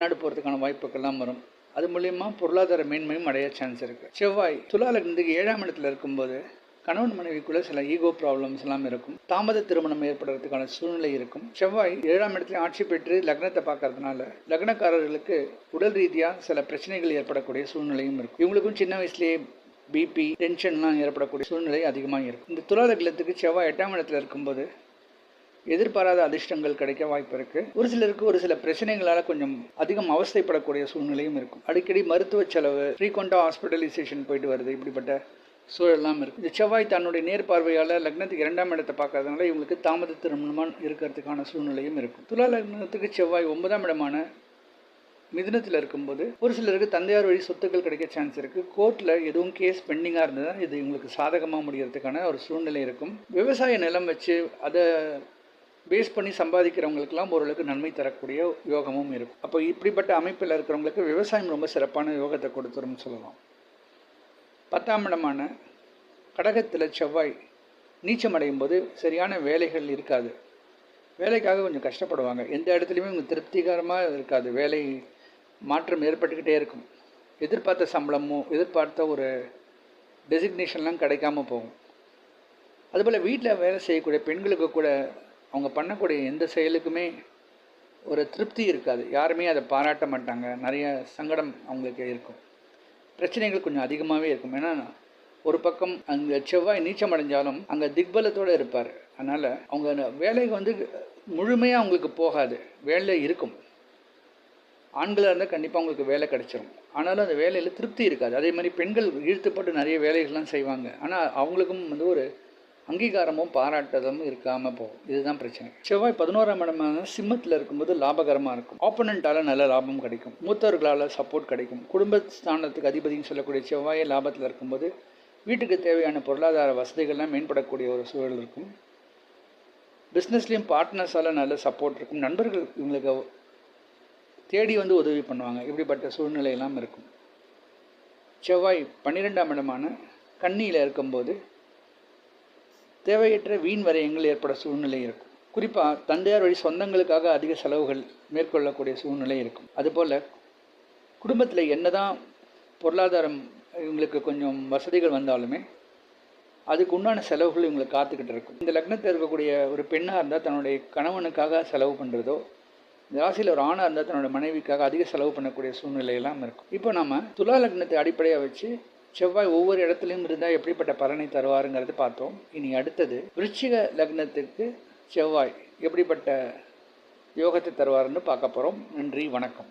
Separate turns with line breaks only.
நாடு போகிறதுக்கான வாய்ப்புகள்லாம் வரும். அது மூலியமா பொருளாதார மேன்மையும் அடைய சான்ஸ் இருக்குது. செவ்வாய் துலா லக்னத்துக்கு 7ஆம் இடத்துல இருக்கும்போது கணவன் மனைவிக்குள்ள சில ஈகோ ப்ராப்ளம்ஸ் எல்லாம் இருக்கும். தாமத திருமணம் ஏற்படுறதுக்கான சூழ்நிலை இருக்கும். செவ்வாய் 7ஆம் இடத்துல ஆட்சி பெற்று லக்னத்தை பார்க்கறதுனால லக்னக்காரர்களுக்கு உடல் ரீதியாக சில பிரச்சனைகள் ஏற்படக்கூடிய சூழ்நிலையும் இருக்கும். இவங்களுக்கும் சின்ன வயசுலேயே பிபி டென்ஷன்லாம் ஏற்படக்கூடிய சூழ்நிலை அதிகமாக இருக்கும். இந்த துலா லக்னத்துக்கு செவ்வாய் 8ஆம் இடத்துல இருக்கும்போது எதிர்பாராத அதிர்ஷ்டங்கள் கிடைக்க வாய்ப்பு இருக்குது. ஒரு சிலருக்கு ஒரு சில பிரச்சனைகளால் கொஞ்சம் அதிகம் அவஸ்தைப்படக்கூடிய சூழ்நிலையும் இருக்கும். அடிக்கடி மருத்துவ செலவு, ஃப்ரீக்வெண்ட்டாக ஹாஸ்பிட்டலைசேஷன் போயிட்டு வருது, இப்படிப்பட்ட சூழல்லாம் இருக்குது. இந்த செவ்வாய் தன்னுடைய நேர்பார்வையால் லக்னத்துக்கு 2ஆம் இடத்தை பார்க்கறதுனால இவங்களுக்கு தாமத திருமணமாக இருக்கிறதுக்கான சூழ்நிலையும் இருக்கும். துலா லக்னத்துக்கு செவ்வாய் 9ஆம் இடமான மிதுனத்தில் இருக்கும்போது ஒரு சிலருக்கு தந்தையார் வழி சொத்துக்கள் கிடைக்க சான்ஸ் இருக்குது. கோர்ட்டில் எதுவும் கேஸ் பெண்டிங்காக இருந்ததுன்னா இது இவங்களுக்கு சாதகமாக முடிகிறதுக்கான ஒரு சூழ்நிலை இருக்கும். விவசாய நிலம் வச்சு அதை பேஸ் பண்ணி சம்பாதிக்கிறவங்களுக்கெல்லாம் ஓரளவுக்கு நன்மை தரக்கூடிய யோகமும் இருக்கும். அப்போ இப்படிப்பட்ட அமைப்பில் இருக்கிறவங்களுக்கு விவசாயம் ரொம்ப சிறப்பான யோகத்தை கொடுத்துரும்னு சொல்லலாம். 10ஆம் இடமான கடகத்தில் செவ்வாய் நீச்சம் அடையும் போது சரியான வேலைகள் இருக்காது. வேலைக்காக கொஞ்சம் கஷ்டப்படுவாங்க. எந்த இடத்துலையுமே இவங்க திருப்திகரமாக இருக்காது. வேலை மாற்றம் ஏற்பட்டுக்கிட்டே இருக்கும். எதிர்பார்த்த சம்பளமோ எதிர்பார்த்த ஒரு டெசிக்னேஷன்லாம் கிடைக்காம போகும். அதுபோல் வீட்டில் வேலை செய்யக்கூடிய பெண்களுக்கு கூட அவங்க பண்ணக்கூடிய எந்த செயலுக்குமே ஒரு திருப்தி இருக்காது. யாருமே அதை பாராட்ட மாட்டாங்க. நிறைய சங்கடம் அவங்களுக்கு இருக்கும். பிரச்சனைகள் கொஞ்சம் அதிகமாகவே இருக்கும். ஏன்னா ஒரு பக்கம் அங்கே செவ்வாய் நீச்சம் அடைஞ்சாலும் அங்கே திக்பலத்தோடு இருப்பார். அதனால் அவங்க வேலைக்கு முழுமையாக அவங்களுக்கு போகாது. வேலை இருக்கும். ஆண்களாக இருந்தால் கண்டிப்பாக அவங்களுக்கு வேலை கிடைச்சிரும். ஆனாலும் அந்த வேலையில் திருப்தி இருக்காது. அதே மாதிரி பெண்கள் இழுத்துப்பட்டு நிறைய வேலைகள்லாம் செய்வாங்க. ஆனால் அவங்களுக்கும் ஒரு அங்கீகாரமும் பாராட்டதும் இருக்காமல் போகும். இதுதான் பிரச்சனை. செவ்வாய் 11ஆம் இடமான சிம்மத்தில் இருக்கும்போது லாபகரமாக இருக்கும். ஆப்போனண்ட்டால் நல்ல லாபம் கிடைக்கும். மூத்தவர்களால் சப்போர்ட் கிடைக்கும். குடும்ப ஸ்தானத்துக்கு அதிபதினு சொல்லக்கூடிய செவ்வாய் லாபத்தில் இருக்கும்போது வீட்டுக்கு தேவையான பொருளாதார வசதிகள்லாம் மேம்படக்கூடிய ஒரு சூழல் இருக்கும். பிஸ்னஸ்லேயும் பார்ட்னர்ஸால் நல்ல சப்போர்ட் இருக்கும். நண்பர்கள் இவங்களுக்கு தேடி உதவி பண்ணுவாங்க. இப்படிப்பட்ட சூழ்நிலையெல்லாம் இருக்கும். செவ்வாய் 12ஆம் இடமான கன்னியில் இருக்கும்போது தேவையற்ற வீண் வரையங்கள் ஏற்பட சூழ்நிலை இருக்கும். குறிப்பாக தந்தையார் வழி சொந்தங்களுக்காக அதிக செலவுகள் மேற்கொள்ளக்கூடிய சூழ்நிலை இருக்கும். அதுபோல் குடும்பத்தில் என்னதான் பொருளாதாரம் இவங்களுக்கு கொஞ்சம் வசதிகள் வந்தாலுமே அதுக்கு உண்டான செலவுகள் இவங்களுக்கு காத்துக்கிட்டு இருக்கும். இந்த லக்னத்தில் இருக்கக்கூடிய ஒரு பெண்ணாக இருந்தால் தன்னுடைய கணவனுக்காக செலவு பண்ணுறதோ, இந்த ராசியில் ஒரு ஆணாக இருந்தால் தன்னோட மனைவிக்காக அதிக செலவு பண்ணக்கூடிய சூழ்நிலையெல்லாம் இருக்கும். இப்போ நம்ம துலா லக்னத்தை அடிப்படையாக வச்சு செவ்வாய் ஒவ்வொரு இடத்துலையும் இருந்தால் எப்படிப்பட்ட பலனை தருவாருங்கிறது பார்த்தோம். இனி அடுத்தது விருச்சிக லக்னத்துக்கு செவ்வாய் எப்படிப்பட்ட யோகத்தை தருவாருன்னு பார்க்க போகிறோம். நன்றி, வணக்கம்.